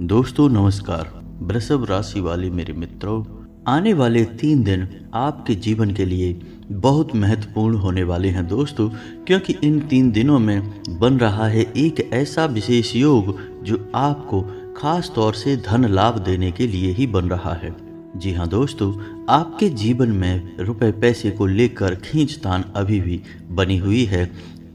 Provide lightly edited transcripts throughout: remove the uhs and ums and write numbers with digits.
दोस्तों नमस्कार। वृषभ राशि वाले मेरे मित्रों, आने वाले 3 दिन आपके जीवन के लिए बहुत महत्वपूर्ण होने वाले हैं दोस्तों, क्योंकि इन 3 दिनों में बन रहा है एक ऐसा विशेष योग जो आपको खास तौर से धन लाभ देने के लिए ही बन रहा है। जी हाँ दोस्तों, आपके जीवन में रुपए पैसे को लेकर खींचतान अभी भी बनी हुई है।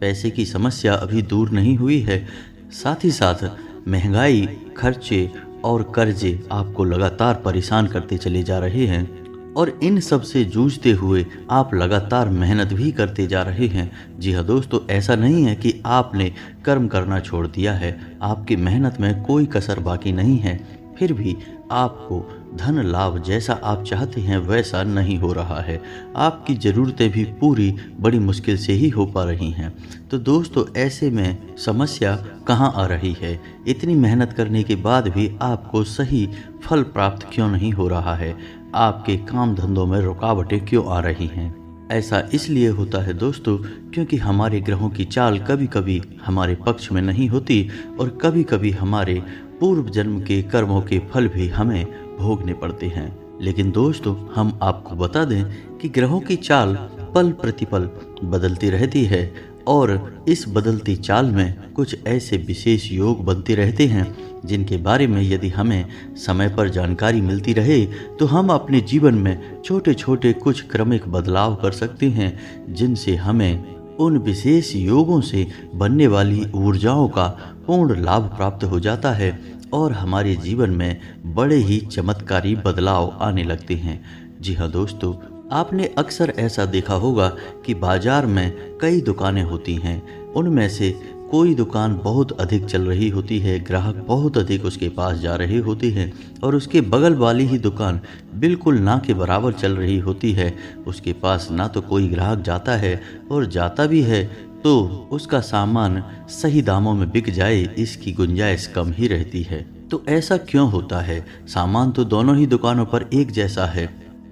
पैसे की समस्या अभी दूर नहीं हुई है। साथ ही साथ महंगाई, खर्चे और कर्जे आपको लगातार परेशान करते चले जा रहे हैं और इन सब से जूझते हुए आप लगातार मेहनत भी करते जा रहे हैं। जी हाँ दोस्तों, ऐसा नहीं है कि आपने कर्म करना छोड़ दिया है। आपकी मेहनत में कोई कसर बाकी नहीं है, फिर भी आपको धन लाभ जैसा आप चाहते हैं वैसा नहीं हो रहा है। आपकी ज़रूरतें भी पूरी बड़ी मुश्किल से ही हो पा रही हैं। तो दोस्तों, ऐसे में समस्या कहाँ आ रही है? इतनी मेहनत करने के बाद भी आपको सही फल प्राप्त क्यों नहीं हो रहा है? आपके काम धंधों में रुकावटें क्यों आ रही हैं? ऐसा इसलिए होता है दोस्तों, क्योंकि हमारे ग्रहों की चाल कभी कभी हमारे पक्ष में नहीं होती और कभी कभी हमारे पूर्व जन्म के कर्मों के फल भी हमें भोगने पड़ते हैं। लेकिन दोस्तों, हम आपको बता दें कि ग्रहों की चाल पल प्रतिपल बदलती रहती है और इस बदलती चाल में कुछ ऐसे विशेष योग बनते रहते हैं जिनके बारे में यदि हमें समय पर जानकारी मिलती रहे तो हम अपने जीवन में छोटे छोटे कुछ क्रमिक बदलाव कर सकते हैं, जिनसे हमें उन विशेष योगों से बनने वाली ऊर्जाओं का पूर्ण लाभ प्राप्त हो जाता है और हमारे जीवन में बड़े ही चमत्कारी बदलाव आने लगते हैं। जी हाँ दोस्तों, आपने अक्सर ऐसा देखा होगा कि बाजार में कई दुकानें होती हैं, उनमें से कोई दुकान बहुत अधिक चल रही होती है, ग्राहक बहुत अधिक उसके पास जा रहे होते हैं और उसके बगल वाली ही दुकान बिल्कुल ना के बराबर चल रही होती है। उसके पास ना तो कोई ग्राहक जाता है और जाता भी है तो उसका सामान सही दामों में बिक जाए इसकी गुंजाइश कम ही रहती है। तो ऐसा क्यों होता है? सामान तो दोनों ही दुकानों पर एक जैसा है,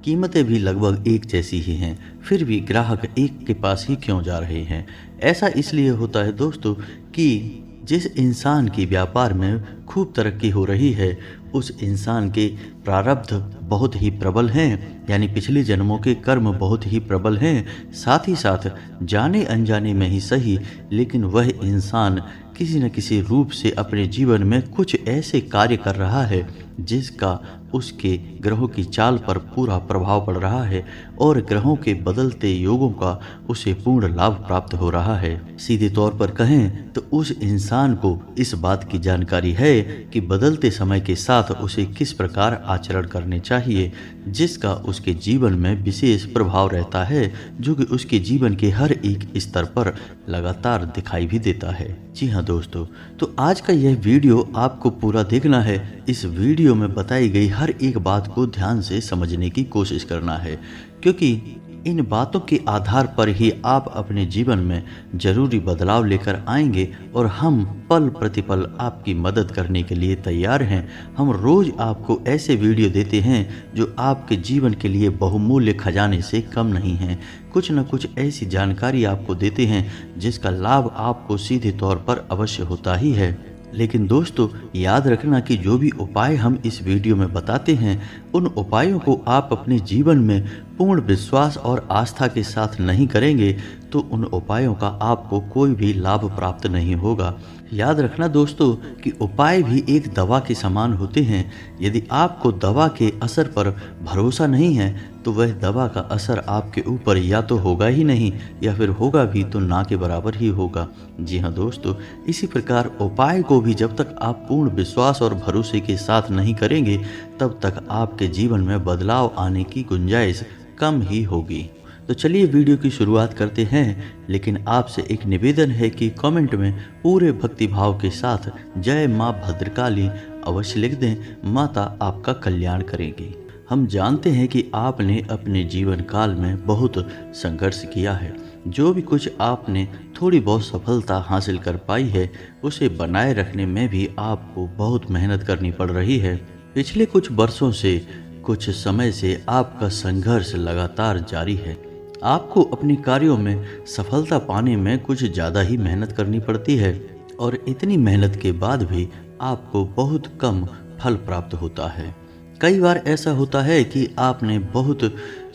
कीमतें भी लगभग एक जैसी ही हैं, फिर भी ग्राहक एक के पास ही क्यों जा रहे हैं? ऐसा इसलिए होता है दोस्तों कि जिस इंसान की व्यापार में खूब तरक्की हो रही है उस इंसान के प्रारब्ध बहुत ही प्रबल हैं, यानी पिछले जन्मों के कर्म बहुत ही प्रबल हैं। साथ ही साथ जाने अनजाने में ही सही, लेकिन वह इंसान किसी न किसी रूप से अपने जीवन में कुछ ऐसे कार्य कर रहा है जिसका उसके ग्रहों की चाल पर पूरा प्रभाव पड़ रहा है और ग्रहों के बदलते योगों का उसे पूर्ण लाभ प्राप्त हो रहा है। सीधे तौर पर कहें तो उस इंसान को इस बात की जानकारी है कि बदलते समय के साथ उसे किस प्रकार आचरण करने चाहिए, जिसका उसके जीवन में विशेष प्रभाव रहता है, जो कि उसके जीवन के हर एक स्तर पर लगातार दिखाई भी देता है। जी हाँ दोस्तों, तो आज का यह वीडियो आपको पूरा देखना है। इस वीडियो में बताई गई हर एक बात को ध्यान से समझने की कोशिश करना है, क्योंकि इन बातों के आधार पर ही आप अपने जीवन में जरूरी बदलाव लेकर आएंगे और हम पल प्रतिपल आपकी मदद करने के लिए तैयार हैं। हम रोज आपको ऐसे वीडियो देते हैं जो आपके जीवन के लिए बहुमूल्य खजाने से कम नहीं हैं। कुछ न कुछ ऐसी जानकारी आपको देते हैं जिसका लाभ आपको सीधे तौर पर अवश्य होता ही है। लेकिन दोस्तों, याद रखना कि जो भी उपाय हम इस वीडियो में बताते हैं उन उपायों को आप अपने जीवन में पूर्ण विश्वास और आस्था के साथ नहीं करेंगे तो उन उपायों का आपको कोई भी लाभ प्राप्त नहीं होगा। याद रखना दोस्तों कि उपाय भी एक दवा के समान होते हैं। यदि आपको दवा के असर पर भरोसा नहीं है तो वह दवा का असर आपके ऊपर या तो होगा ही नहीं या फिर होगा भी तो ना के बराबर ही होगा। जी हाँ दोस्तों, इसी प्रकार उपाय को भी जब तक आप पूर्ण विश्वास और भरोसे के साथ नहीं करेंगे तब तक आपके जीवन में बदलाव आने की गुंजाइश कम ही होगी। तो चलिए वीडियो की शुरुआत करते हैं, लेकिन आपसे एक निवेदन है कि कमेंट में पूरे भक्तिभाव के साथ जय माँ भद्रकाली अवश्य लिख दें। माता आपका कल्याण करेंगी। हम जानते हैं कि आपने अपने जीवन काल में बहुत संघर्ष किया है। जो भी कुछ आपने थोड़ी बहुत सफलता हासिल कर पाई है उसे बनाए रखने में भी आपको बहुत मेहनत करनी पड़ रही है। पिछले कुछ वर्षों से, कुछ समय से आपका संघर्ष लगातार जारी है। आपको अपने कार्यों में सफलता पाने में कुछ ज़्यादा ही मेहनत करनी पड़ती है और इतनी मेहनत के बाद भी आपको बहुत कम फल प्राप्त होता है। कई बार ऐसा होता है कि आपने बहुत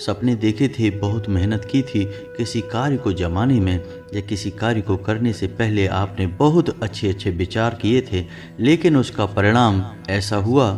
सपने देखे थे, बहुत मेहनत की थी किसी कार्य को जमाने में, या किसी कार्य को करने से पहले आपने बहुत अच्छे अच्छे विचार किए थे, लेकिन उसका परिणाम ऐसा हुआ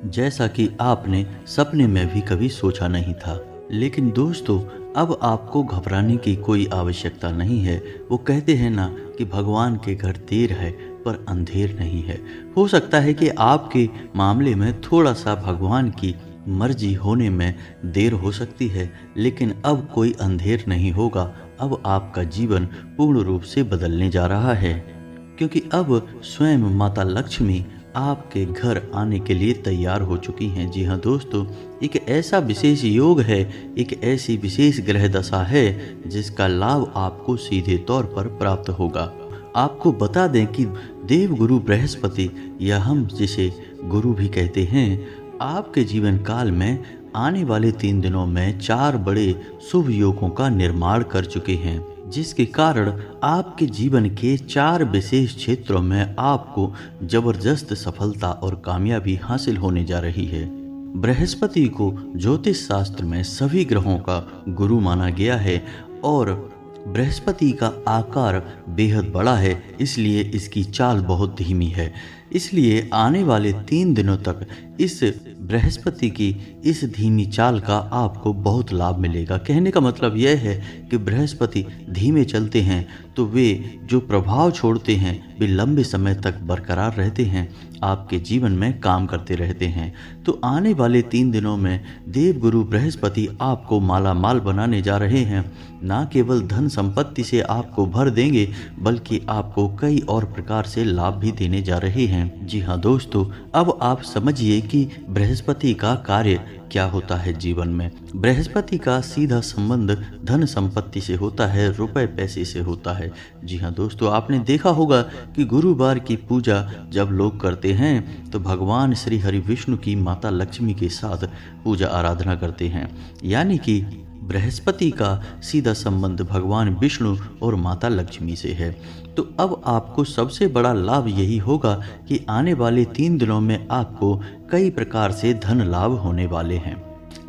जैसा कि आपने सपने में भी कभी सोचा नहीं था। लेकिन दोस्तों, अब आपको घबराने की कोई आवश्यकता नहीं है। वो कहते हैं ना कि भगवान के घर देर है पर अंधेर नहीं है। हो सकता है कि आपके मामले में थोड़ा सा भगवान की मर्जी होने में देर हो सकती है, लेकिन अब कोई अंधेर नहीं होगा। अब आपका जीवन पूर्ण रूप से बदलने जा रहा है, क्योंकि अब स्वयं माता लक्ष्मी आपके घर आने के लिए तैयार हो चुकी हैं। जी हाँ दोस्तों, एक ऐसा विशेष योग है, एक ऐसी विशेष ग्रह दशा है जिसका लाभ आपको सीधे तौर पर प्राप्त होगा। आपको बता दें कि देवगुरु बृहस्पति, या हम जिसे गुरु भी कहते हैं, आपके जीवन काल में आने वाले 3 दिनों में 4 बड़े शुभ योगों का निर्माण कर चुके हैं, जिसके कारण आपके जीवन के 4 विशेष क्षेत्रों में आपको जबरदस्त सफलता और कामयाबी हासिल होने जा रही है। बृहस्पति को ज्योतिष शास्त्र में सभी ग्रहों का गुरु माना गया है, और बृहस्पति का आकार बेहद बड़ा है, इसलिए इसकी चाल बहुत धीमी है। इसलिए आने वाले 3 दिनों तक इस बृहस्पति की इस धीमी चाल का आपको बहुत लाभ मिलेगा। कहने का मतलब यह है कि बृहस्पति धीमे चलते हैं तो वे जो प्रभाव छोड़ते हैं वे लंबे समय तक बरकरार रहते हैं, आपके जीवन में काम करते रहते हैं। तो आने वाले 3 दिनों में देवगुरु बृहस्पति आपको माला माल बनाने जा रहे हैं। ना केवल धन संपत्ति से आपको भर देंगे, बल्कि आपको कई और प्रकार से लाभ भी देने जा रहे हैं। जी हाँ दोस्तों, अब आप समझिए कि बृहस्पति का कार्य क्या होता है जीवन में। बृहस्पति का सीधा संबंध धन संपत्ति से होता है, रुपए पैसे से होता है। जी हाँ दोस्तों, आपने देखा होगा कि गुरुवार की पूजा जब लोग करते हैं तो भगवान श्री हरि विष्णु की माता लक्ष्मी के साथ पूजा आराधना करते हैं, यानी कि बृहस्पति का सीधा संबंध भगवान विष्णु और माता लक्ष्मी से है। तो अब आपको सबसे बड़ा लाभ यही होगा कि आने वाले 3 दिनों में आपको कई प्रकार से धन लाभ होने वाले हैं।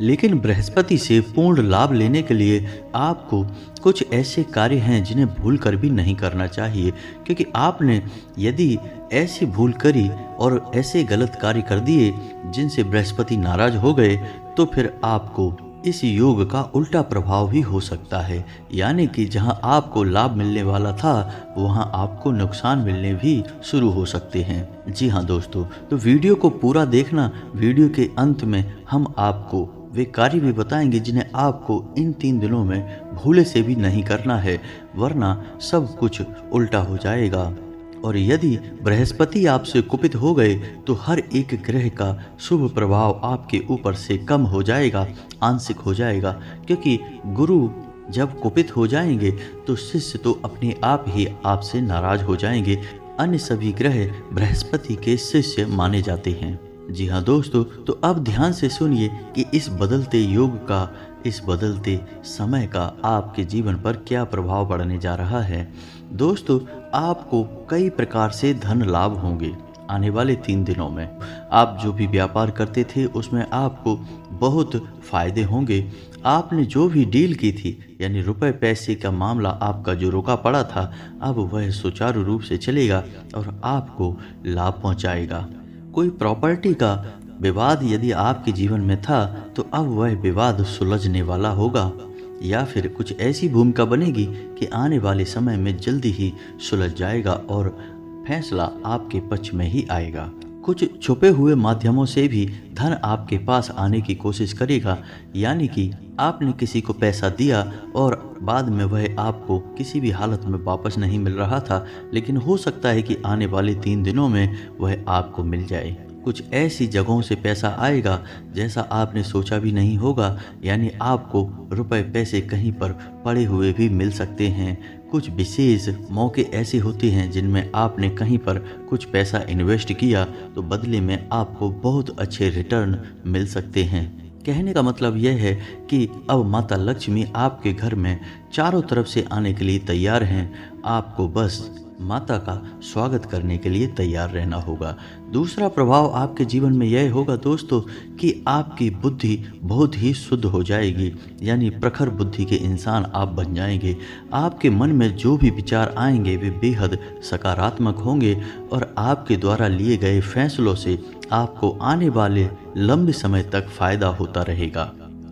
लेकिन बृहस्पति से पूर्ण लाभ लेने के लिए आपको कुछ ऐसे कार्य हैं जिन्हें भूल कर भी नहीं करना चाहिए, क्योंकि आपने यदि ऐसी भूल करी और ऐसे गलत कार्य कर दिए जिनसे बृहस्पति नाराज हो गए, तो फिर आपको इस योग का उल्टा प्रभाव भी हो सकता है, यानी कि जहां आपको लाभ मिलने वाला था वहां आपको नुकसान मिलने भी शुरू हो सकते हैं। जी हाँ दोस्तों, तो वीडियो को पूरा देखना। वीडियो के अंत में हम आपको वे कार्य भी बताएंगे जिन्हें आपको इन 3 दिनों में भूले से भी नहीं करना है, वरना सब कुछ उल्टा हो जाएगा। और यदि बृहस्पति आपसे कुपित हो गए तो हर एक ग्रह का शुभ प्रभाव आपके ऊपर से कम हो जाएगा, आंशिक हो जाएगा, क्योंकि गुरु जब कुपित हो जाएंगे तो शिष्य तो अपने आप ही आपसे नाराज हो जाएंगे। अन्य सभी ग्रह बृहस्पति के शिष्य माने जाते हैं। जी हाँ दोस्तों, तो अब ध्यान से सुनिए कि इस बदलते योग का, इस बदलते समय का आपके जीवन पर क्या प्रभाव पड़ने जा रहा है। दोस्तों, आपको कई प्रकार से धन लाभ होंगे आने वाले 3 दिनों में। आप जो भी व्यापार करते थे उसमें आपको बहुत फायदे होंगे। आपने जो भी डील की थी, यानी रुपए पैसे का मामला आपका जो रुका पड़ा था, अब वह सुचारू रूप से चलेगा और आपको लाभ पहुंचाएगा। कोई प्रॉपर्टी का विवाद यदि आपके जीवन में था तो अब वह विवाद सुलझने वाला होगा, या फिर कुछ ऐसी भूमिका बनेगी कि आने वाले समय में जल्दी ही सुलझ जाएगा और फैसला आपके पक्ष में ही आएगा। कुछ छुपे हुए माध्यमों से भी धन आपके पास आने की कोशिश करेगा, यानी कि आपने किसी को पैसा दिया और बाद में वह आपको किसी भी हालत में वापस नहीं मिल रहा था, लेकिन हो सकता है कि आने वाले 3 दिनों में वह आपको मिल जाए। कुछ ऐसी जगहों से पैसा आएगा जैसा आपने सोचा भी नहीं होगा, यानी आपको रुपए पैसे कहीं पर पड़े हुए भी मिल सकते हैं। कुछ विशेष मौके ऐसे होते हैं जिनमें आपने कहीं पर कुछ पैसा इन्वेस्ट किया तो बदले में आपको बहुत अच्छे रिटर्न मिल सकते हैं। कहने का मतलब यह है कि अब माता लक्ष्मी आपके घर में चारों तरफ से आने के लिए तैयार हैं। आपको बस माता का स्वागत करने के लिए तैयार रहना होगा। दूसरा प्रभाव आपके जीवन में यह होगा दोस्तों कि आपकी बुद्धि बहुत ही शुद्ध हो जाएगी, यानी प्रखर बुद्धि के इंसान आप बन जाएंगे। आपके मन में जो भी विचार आएंगे वे बेहद सकारात्मक होंगे और आपके द्वारा लिए गए फैसलों से आपको आने वाले लंबे समय तक फायदा होता रहेगा,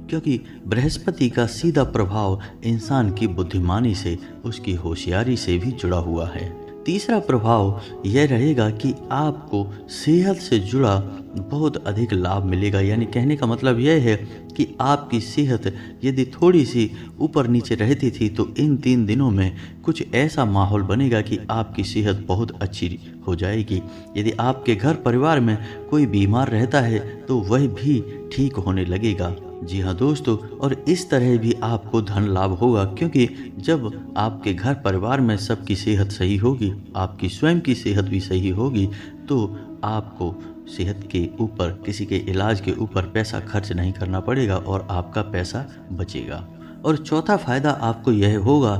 क्योंकि बृहस्पति का सीधा प्रभाव इंसान की बुद्धिमानी से, उसकी होशियारी से भी जुड़ा हुआ है। तीसरा प्रभाव यह रहेगा कि आपको सेहत से जुड़ा बहुत अधिक लाभ मिलेगा, यानी कहने का मतलब यह है कि आपकी सेहत यदि थोड़ी सी ऊपर नीचे रहती थी तो इन 3 दिनों में कुछ ऐसा माहौल बनेगा कि आपकी सेहत बहुत अच्छी हो जाएगी। यदि आपके घर परिवार में कोई बीमार रहता है तो वह भी ठीक होने लगेगा। जी हाँ दोस्तों, और इस तरह भी आपको धन लाभ होगा, क्योंकि जब आपके घर परिवार में सबकी सेहत सही होगी, आपकी स्वयं की सेहत भी सही होगी, तो आपको सेहत के ऊपर, किसी के इलाज के ऊपर पैसा खर्च नहीं करना पड़ेगा और आपका पैसा बचेगा। और चौथा फायदा आपको यह होगा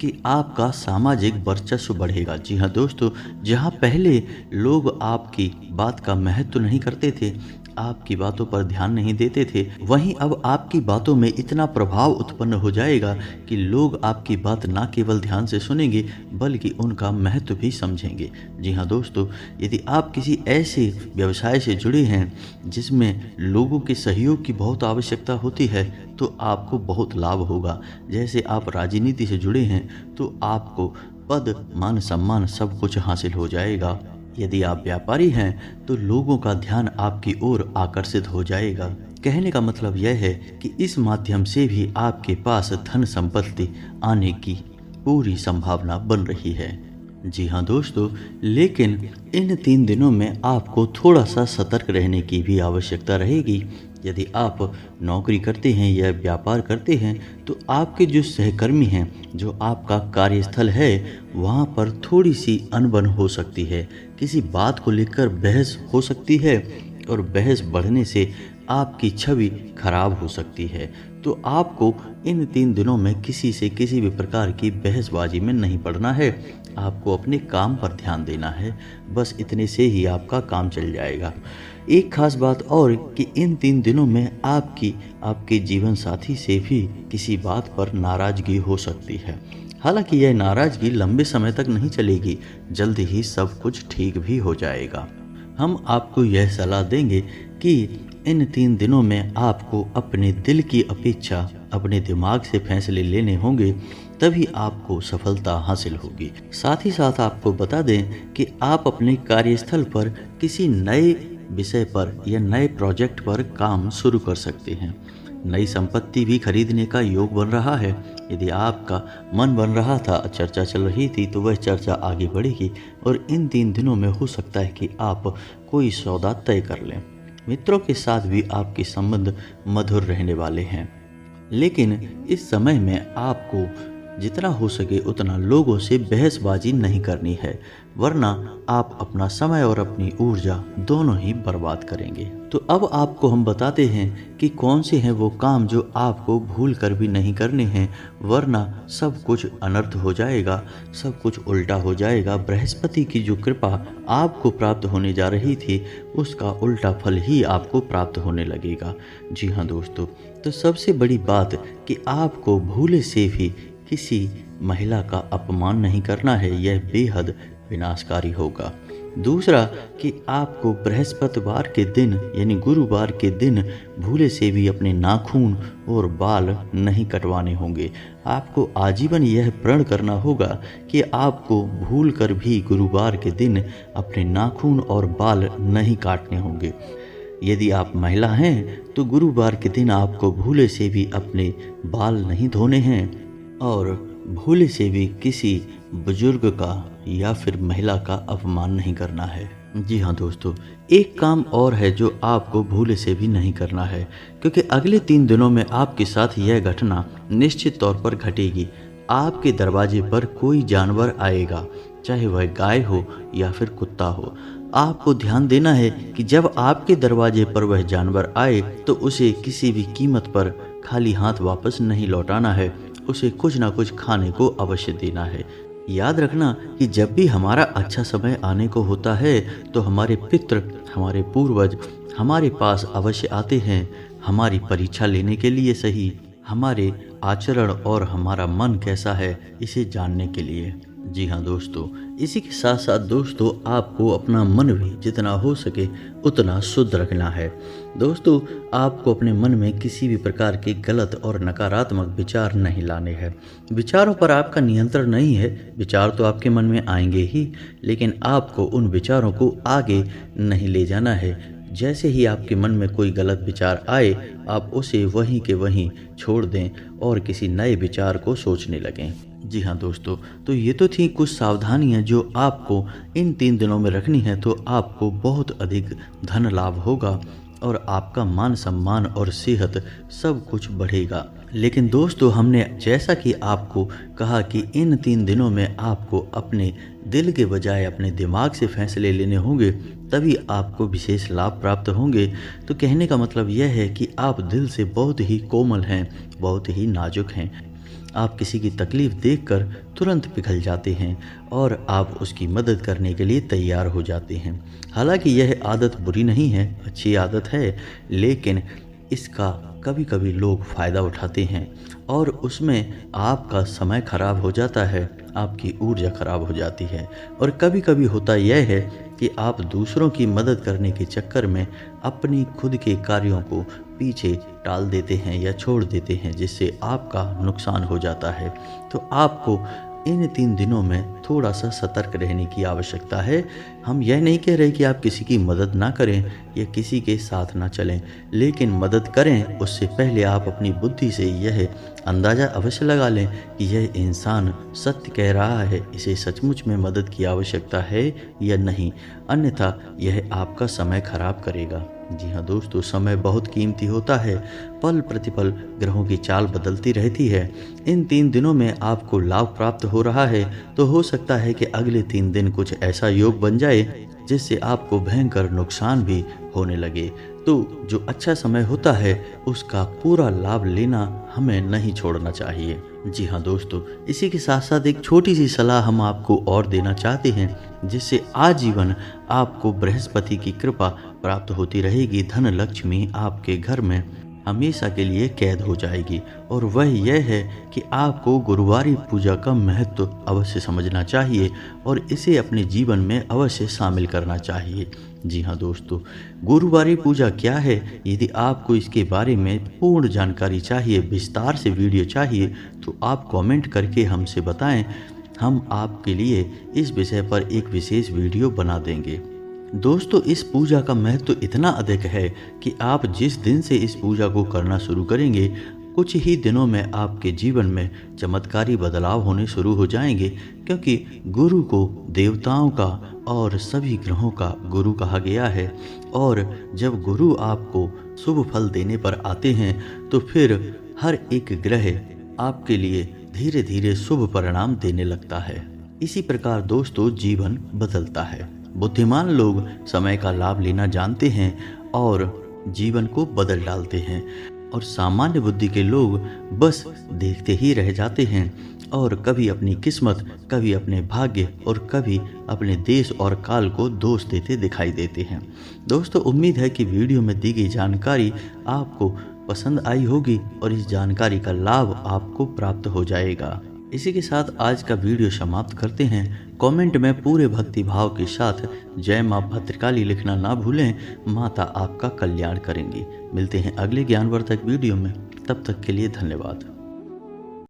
कि आपका सामाजिक वर्चस्व बढ़ेगा। जी हाँ दोस्तों, जहाँ पहले लोग आपकी बात का महत्व नहीं करते थे, आपकी बातों पर ध्यान नहीं देते थे, वहीं अब आपकी बातों में इतना प्रभाव उत्पन्न हो जाएगा कि लोग आपकी बात ना केवल ध्यान से सुनेंगे बल्कि उनका महत्व भी समझेंगे। जी हाँ दोस्तों, यदि आप किसी ऐसे व्यवसाय से जुड़े हैं जिसमें लोगों के सहयोग की बहुत आवश्यकता होती है तो आपको बहुत लाभ होगा। जैसे आप राजनीति से जुड़े हैं तो आपको पद, मान, सम्मान सब कुछ हासिल हो जाएगा। यदि आप व्यापारी हैं तो लोगों का ध्यान आपकी ओर आकर्षित हो जाएगा। कहने का मतलब यह है कि इस माध्यम से भी आपके पास धन संपत्ति आने की पूरी संभावना बन रही है। जी हाँ दोस्तों, लेकिन इन 3 दिनों में आपको थोड़ा सा सतर्क रहने की भी आवश्यकता रहेगी। यदि आप नौकरी करते हैं या व्यापार करते हैं तो आपके जो सहकर्मी हैं, जो आपका कार्यस्थल है, वहाँ पर थोड़ी सी अनबन हो सकती है। किसी बात को लेकर बहस हो सकती है और बहस बढ़ने से आपकी छवि खराब हो सकती है। तो आपको इन 3 दिनों में किसी से किसी भी प्रकार की बहसबाजी में नहीं पड़ना है। आपको अपने काम पर ध्यान देना है, बस इतने से ही आपका काम चल जाएगा। एक खास बात और कि इन 3 दिनों में आपके जीवन साथी से भी किसी बात पर नाराजगी हो सकती है। हालांकि यह नाराजगी लंबे समय तक नहीं चलेगी, जल्द ही सब कुछ ठीक भी हो जाएगा। हम आपको यह सलाह देंगे कि इन 3 दिनों में आपको अपने दिल की अपेक्षा अपने दिमाग से फैसले लेने होंगे, तभी आपको सफलता हासिल होगी। साथ ही साथ आपको बता दें कि आप अपने कार्यस्थल पर किसी नए विषय पर या नए प्रोजेक्ट पर काम शुरू कर सकते हैं। नई संपत्ति भी खरीदने का योग बन रहा है। यदि आपका मन बन रहा था, चर्चा चल रही थी, तो वह चर्चा आगे बढ़ेगी और इन 3 दिनों में हो सकता है कि आप कोई सौदा तय कर लें। मित्रों के साथ भी आपके संबंध मधुर रहने वाले हैं, लेकिन इस समय में आपको जितना हो सके उतना लोगों से बहसबाजी नहीं करनी है, वरना आप अपना समय और अपनी ऊर्जा दोनों ही बर्बाद करेंगे। तो अब आपको हम बताते हैं कि कौन से हैं वो काम जो आपको भूल कर भी नहीं करने हैं, वरना सब कुछ अनर्थ हो जाएगा, सब कुछ उल्टा हो जाएगा। बृहस्पति की जो कृपा आपको प्राप्त होने जा रही थी, उसका उल्टा फल ही आपको प्राप्त होने लगेगा। जी हाँ दोस्तों, तो सबसे बड़ी बात कि आपको भूले से भी किसी महिला का अपमान नहीं करना है, यह बेहद विनाशकारी होगा। दूसरा कि आपको बृहस्पतिवार के दिन यानी गुरुवार के दिन भूले से भी अपने नाखून और बाल नहीं कटवाने होंगे। आपको आजीवन यह प्रण करना होगा कि आपको भूल कर भी गुरुवार के दिन अपने नाखून और बाल नहीं काटने होंगे। यदि आप महिला हैं तो गुरुवार के दिन आपको भूले से भी अपने बाल नहीं धोने हैं और भूले से भी किसी बुजुर्ग का या फिर महिला का अपमान नहीं करना है। जी हाँ दोस्तों, एक काम और है जो आपको भूले से भी नहीं करना है, क्योंकि अगले 3 दिनों में आपके साथ यह घटना निश्चित तौर पर घटेगी। आपके दरवाजे पर कोई जानवर आएगा, चाहे वह गाय हो या फिर कुत्ता हो। आपको ध्यान देना है कि जब आपके दरवाजे पर वह जानवर आए तो उसे किसी भी कीमत पर खाली हाथ वापस नहीं लौटाना है, उसे कुछ ना कुछ खाने को अवश्य देना है। याद रखना कि जब भी हमारा अच्छा समय आने को होता है तो हमारे पितृ, हमारे पूर्वज हमारे पास अवश्य आते हैं, हमारी परीक्षा लेने के लिए सही, हमारे आचरण और हमारा मन कैसा है इसे जानने के लिए। जी हाँ दोस्तों, इसी के साथ साथ दोस्तों आपको अपना मन भी जितना हो सके उतना शुद्ध रखना है। दोस्तों आपको अपने मन में किसी भी प्रकार के गलत और नकारात्मक विचार नहीं लाने हैं। विचारों पर आपका नियंत्रण नहीं है, विचार तो आपके मन में आएंगे ही, लेकिन आपको उन विचारों को आगे नहीं ले जाना है। जैसे ही आपके मन में कोई गलत विचार आए, आप उसे वहीं के वहीं छोड़ दें और किसी नए विचार को सोचने लगें। जी हाँ दोस्तों, तो ये तो थी कुछ सावधानियाँ जो आपको इन 3 दिनों में रखनी है, तो आपको बहुत अधिक धन लाभ होगा और आपका मान सम्मान और सेहत सब कुछ बढ़ेगा। लेकिन दोस्तों हमने जैसा कि आपको कहा कि इन 3 दिनों में आपको अपने दिल के बजाय अपने दिमाग से फैसले लेने होंगे, तभी आपको विशेष लाभ प्राप्त होंगे। तो कहने का मतलब यह है कि आप दिल से बहुत ही कोमल हैं, बहुत ही नाजुक हैं। आप किसी की तकलीफ़ देखकर तुरंत पिघल जाते हैं और आप उसकी मदद करने के लिए तैयार हो जाते हैं। हालांकि यह आदत बुरी नहीं है, अच्छी आदत है, लेकिन इसका कभी कभी लोग फ़ायदा उठाते हैं और उसमें आपका समय खराब हो जाता है, आपकी ऊर्जा खराब हो जाती है। और कभी कभी होता यह है कि आप दूसरों की मदद करने के चक्कर में अपनी खुद के कार्यों को पीछे टाल देते हैं या छोड़ देते हैं, जिससे आपका नुकसान हो जाता है। तो आपको इन 3 दिनों में थोड़ा सा सतर्क रहने की आवश्यकता है। हम यह नहीं कह रहे कि आप किसी की मदद ना करें या किसी के साथ ना चलें, लेकिन मदद करें उससे पहले आप अपनी बुद्धि से यह अंदाज़ा अवश्य लगा लें कि यह इंसान सत्य कह रहा है, इसे सचमुच में मदद की आवश्यकता है या नहीं, अन्यथा यह आपका समय खराब करेगा। जी हाँ दोस्तों, समय बहुत कीमती होता है, पल प्रतिपल ग्रहों की चाल बदलती रहती है। इन 3 दिनों में आपको लाभ प्राप्त हो रहा है, तो हो सकता है कि अगले 3 दिन कुछ ऐसा योग बन जाए जिससे आपको भयंकर नुकसान भी होने लगे। तो जो अच्छा समय होता है उसका पूरा लाभ लेना हमें नहीं छोड़ना चाहिए। जी हाँ दोस्तों, इसी के साथ साथ एक छोटी सी सलाह हम आपको और देना चाहते हैं, जिससे आजीवन आपको बृहस्पति की कृपा प्राप्त होती रहेगी। धन लक्ष्मी आपके घर में हमेशा के लिए कैद हो जाएगी, और वह यह है कि आपको गुरुवारी पूजा का महत्व अवश्य समझना चाहिए और इसे अपने जीवन में अवश्य शामिल करना चाहिए। जी हाँ दोस्तों, गुरुवारी पूजा क्या है? यदि आपको इसके बारे में पूर्ण जानकारी चाहिए, विस्तार से वीडियो चाहिए, तो आप कमेंट करके हमसे बताएं, हम आपके लिए इस विषय पर एक विशेष वीडियो बना देंगे। दोस्तों इस पूजा का महत्व इतना अधिक है कि आप जिस दिन से इस पूजा को करना शुरू करेंगे, कुछ ही दिनों में आपके जीवन में चमत्कारी बदलाव होने शुरू हो जाएंगे, क्योंकि गुरु को देवताओं का और सभी ग्रहों का गुरु कहा गया है। और जब गुरु आपको शुभ फल देने पर आते हैं तो फिर हर एक ग्रह आपके लिए धीरे धीरे शुभ परिणाम देने लगता है। इसी प्रकार दोस्तों जीवन बदलता है। बुद्धिमान लोग समय का लाभ लेना जानते हैं और जीवन को बदल डालते हैं, और सामान्य बुद्धि के लोग बस देखते ही रह जाते हैं और कभी अपनी किस्मत, कभी अपने भाग्य और कभी अपने देश और काल को दोष देते दिखाई देते हैं। दोस्तों उम्मीद है कि वीडियो में दी गई जानकारी आपको पसंद आई होगी और इस जानकारी का लाभ आपको प्राप्त हो जाएगा। इसी के साथ आज का वीडियो समाप्त करते हैं। कमेंट में पूरे भक्ति भाव के साथ जय माँ भद्रकाली लिखना ना भूलें, माता आपका कल्याण करेंगी। मिलते हैं अगले ज्ञानवर्धक वीडियो में, तब तक के लिए धन्यवाद।